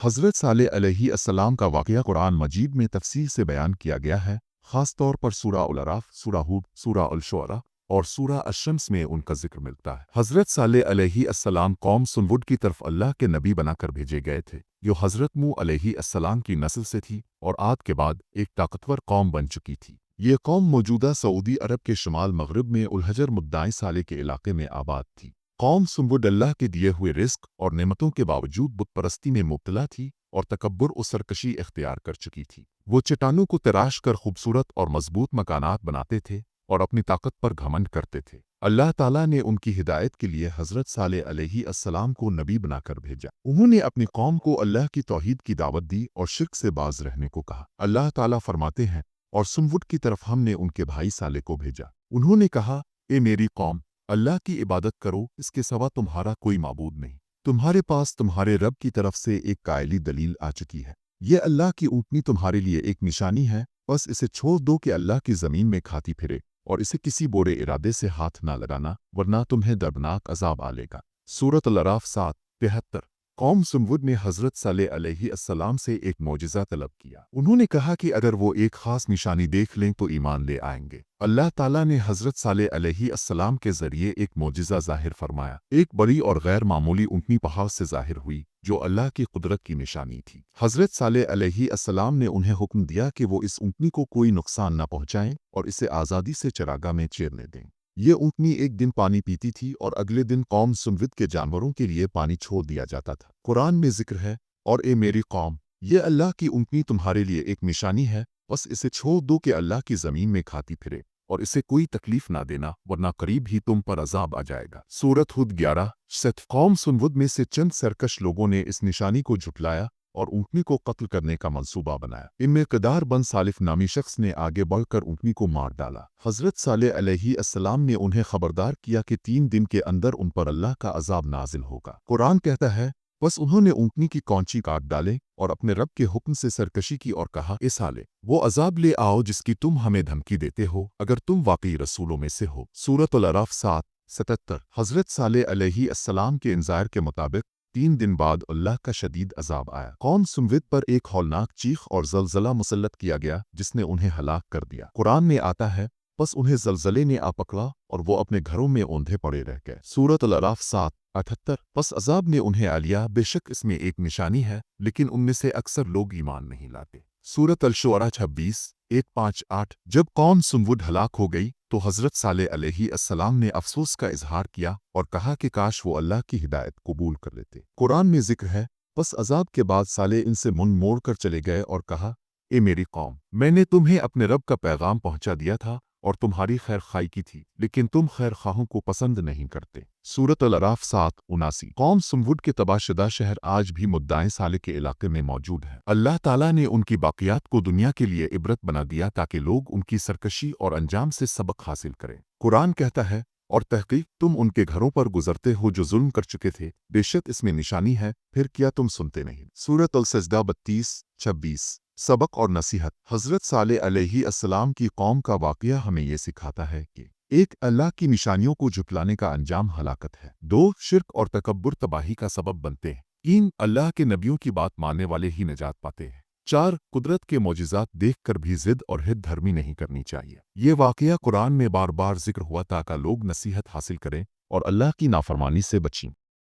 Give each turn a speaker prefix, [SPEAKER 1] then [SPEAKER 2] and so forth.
[SPEAKER 1] हज़रत सालेह अलैहिस्सलाम का वाक़या कुरान मजीद में तफसील से बयान किया गया है, ख़ास तौर पर सूरा अल अराफ, सूरा हूद, सूरा अल शुअरा और सूरा अश-शम्स में उनका जिक्र मिलता है। हज़रत सालेह अलैहिस्सलाम कौम सुमवुद की तरफ अल्लाह के नबी बनाकर भेजे गए थे, जो हज़रत नूह अलैहिस्सलाम की नस्ल से थी और आद के बाद एक ताकतवर कौम बन चुकी थी। ये कौम मौजूदा सऊदी अरब के शुमाल मगरब में उल हजर मुद्दाई साले के इलाके में आबाद थी। कौम सुमवुद अल्लाह के दिए हुए रिस्क और नेमतों के बावजूद बुत परस्ती में मुब्तला थी और तकब्बुर और सरकशी इख्तियार कर चुकी थी। वो चट्टानों को तराश कर खूबसूरत और मजबूत मकानात बनाते थे और अपनी ताकत पर घमंड करते थे। अल्लाह ताला ने उनकी हिदायत के लिए हज़रत सालेह अलैहिस्सलाम को नबी बनाकर भेजा। उन्होंने अपनी कौम को अल्लाह की तौहीद की दावत दी और शिर्क से बाज रहने को कहा। अल्लाह ताला फरमाते हैं, और सुमवुद की तरफ हमने उनके भाई साले को भेजा। उन्होंने कहा, ए मेरी कौम, अल्लाह की इबादत करो, इसके सिवा तुम्हारा कोई माबूद नहीं। तुम्हारे पास तुम्हारे रब की तरफ से एक कायली दलील आ चुकी है। ये अल्लाह की ऊँटनी तुम्हारे लिए एक निशानी है, बस इसे छोड़ दो कि अल्लाह की ज़मीन में खाती फिरे और इसे किसी बुरे इरादे से हाथ ना लगाना, वरना तुम्हें दर्दनाक अजाब आलेगा। सूरत अल अराफ 7:73। कौम सुमवुद ने हज़रत सालेह अलैहिस्सलाम से एक मौजिज़ा तलब किया। उन्होंने कहा कि अगर वो एक ख़ास निशानी देख लें तो ईमान ले आएंगे। अल्लाह ताला ने हज़रत सालेह अलैहिस्सलाम के ज़रिए एक मौजिज़ा ज़ाहिर फरमाया। एक बड़ी और गैर मामूली ऊँटनी पहाड़ से ज़ाहिर हुई, जो अल्लाह की कुदरत की निशानी थी। हज़रत सालेह अलैहिस्सलाम ने उन्हें हुक्म दिया कि वो इस ऊँटनी को कोई नुकसान न पहुँचाएं और इसे आज़ादी से चरागाह में चरने दें। ये ऊँटनी एक दिन पानी पीती थी और अगले दिन कौम सुमवुद के जानवरों के लिए पानी छोड़ दिया जाता था। कुरान में जिक्र है, और ए मेरी कौम, ये अल्लाह की ऊँटनी तुम्हारे लिए एक निशानी है, बस इसे छोड़ दो कि अल्लाह की ज़मीन में खाती फिरे और इसे कोई तकलीफ ना देना, वरना करीब ही तुम पर अजाब आ जाएगा। सूरत हूद 11:7। कौम सुमवुद में से चंद सरकश लोगों ने इस निशानी को झुटलाया और ऊँटनी को कत्ल करने का मंसूबा बनाया। इनमें क़दार बन सालिफ नामी शख्स ने आगे बढ़कर ऊँटनी को मार डाला। हज़रत सालेह अलैहिस्सलाम ने उन्हें खबरदार किया कि 3 दिन के अंदर उन पर अल्लाह का अजाब नाजिल होगा। कुरान कहता है, बस उन्होंने ऊँटनी की कौंची काट डाले और अपने रब के हुक्म से सरकशी की और कहा, ए साले, वो अजाब ले आओ जिसकी तुम हमें धमकी देते हो, अगर तुम वाकई रसूलों में से हो। सूरत अल अराफ 7:77। हज़रत सालेह अलैहिस्सलाम के इंज़ार के मुताबिक 3 दिन बाद अल्लाह का शदीद अजाब आया। कौम सुमवुद पर एक हौलनाक चीख और जलजला मुसल्लत किया गया, जिसने उन्हें हलाक कर दिया। कुरान में आता है, बस उन्हें जलजले ने आ पकड़ा और वो अपने घरों में औंधे पड़े रह गए। सूरत अल अराफ 7:78। बस अजाब ने उन्हें आ लिया, बेशक इसमें एक निशानी है, लेकिन उनमें से अक्सर लोग ईमान नहीं लाते। सूरत अल शुअरा 26:1-5-8। जब कौम सुमवुद हलाक हो गई तो हज़रत सालेह अलैहिस्सलाम ने अफसोस का इजहार किया और कहा कि काश वो अल्लाह की हिदायत कबूल कर लेते। कुरान में जिक्र है, बस अजाब के बाद सालेह इनसे मुंह मोड़ कर चले गए और कहा, ए मेरी कौम, मैंने तुम्हें अपने रब का पैगाम पहुंचा दिया था और तुम्हारी खैर खाई की थी, लेकिन तुम खैर खाहों को पसंद नहीं करते। सूरत अल अराफ 7:79। कौम सुमवुद के तबाहशुदा शहर आज भी मुद्दाए साले के इलाके में मौजूद है। अल्लाह ताला ने उनकी बाक़ियात को दुनिया के लिए इबरत बना दिया ताकि लोग उनकी सरकशी और अंजाम से सबक हासिल करें। कुरान कहता है, और तहकीक तुम उनके घरों पर गुजरते हो जो जुल्म कर चुके थे, बेशक इसमें निशानी है, फिर क्या तुम सुनते नहीं। सूरत अल सजदा 32-26। सबक और नसीहत। हज़रत सालेह अलैहिस्सलाम की कौम का वाक़या हमें ये सिखाता है कि 1. अल्लाह की निशानियों को झुटलाने का अंजाम हलाकत है। 2. शिर्क और तकब्बुर तबाही का सबब बनते हैं। 3. अल्लाह के नबियों की बात मानने वाले ही निजात पाते हैं। 4. कुदरत के मौजिज़ात देखकर भी ज़िद और हिद धर्मी नहीं करनी चाहिए। ये वाक़या कुरान में बार बार जिक्र हुआ ताकि लोग नसीहत हासिल करें और अल्लाह की नाफरमानी से बचें।